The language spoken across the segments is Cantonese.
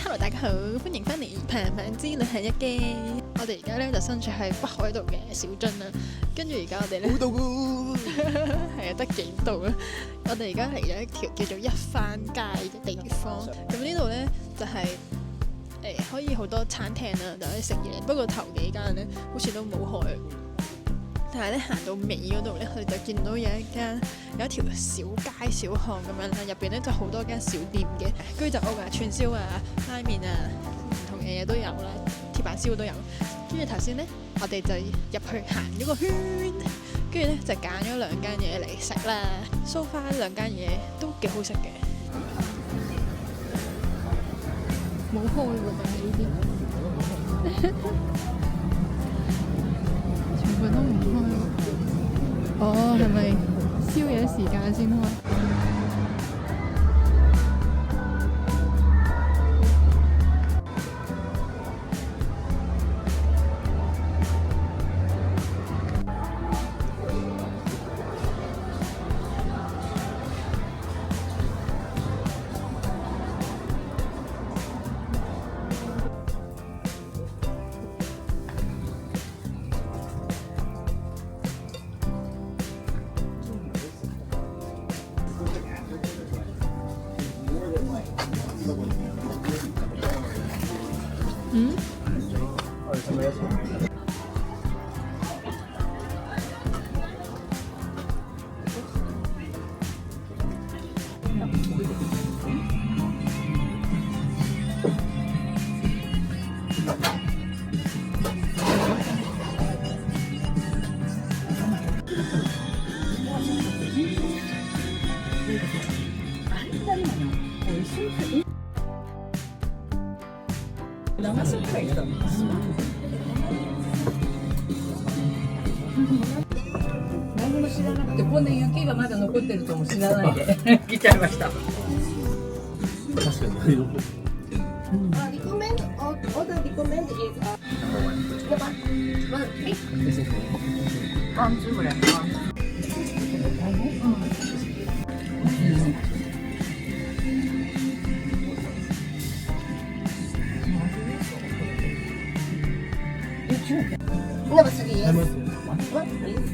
Hello， 大家好，歡迎翻嚟平平之旅行日記。我哋而家咧就身處喺北海道嘅小樽啦，跟住而家我哋咧好到㗎，係啊，得幾度啊？我哋而家嚟咗一條叫做一番街嘅地方，咁呢度咧就係、可以好多餐廳啊，就可以食嘢。不過頭幾間咧好似都冇開。但係咧行到尾嗰度咧，我哋就見到有一條小街小巷咁樣啦，入邊咧就好多間小店嘅居酒屋啊、串燒啊、拉麵啊，唔同嘅嘢都有啦，鐵板燒都有。跟住頭先咧，我哋就入去行咗個圈，跟住咧就揀咗兩間嘢嚟食啦。So far 兩間嘢都幾好食嘅。冇開喎，但係呢啲全部都唔開。哦，係咪宵夜時間先開？何も知らなくて、こんな雪がまだ残ってるとも知らないで来ちゃいました。確かに何残ってる。Recommend all the recommend is one big パンツぐらい。number three yes what please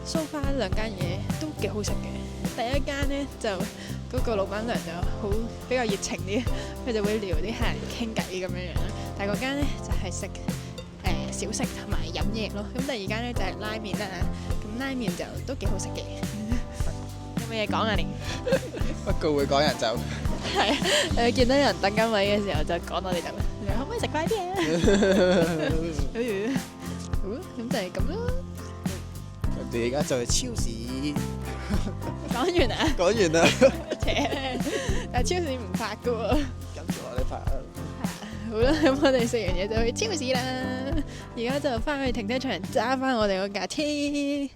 So far 兩間嘢都幾好食嘅。第一間呢，就嗰個老闆娘就好比較熱情啲，佢就會撩啲客人傾偈咁樣樣啦。但係嗰間呢就係食小食同埋飲嘢咯。咁第二間呢，就係拉麵啦，咁拉麵就都幾好食嘅。有冇嘢講啊？你不過會講人就係啊，見到人等緊位嘅時候就講我哋就，你可唔可以食快啲啊？好，咁就係咁咯。我哋而家就去超市。講完啊？講完啦。但係超市唔拍噶喎。跟住我哋拍。好啦，咁我哋食完嘢就去超市啦。而家就翻去停車場揸翻我哋嗰架車。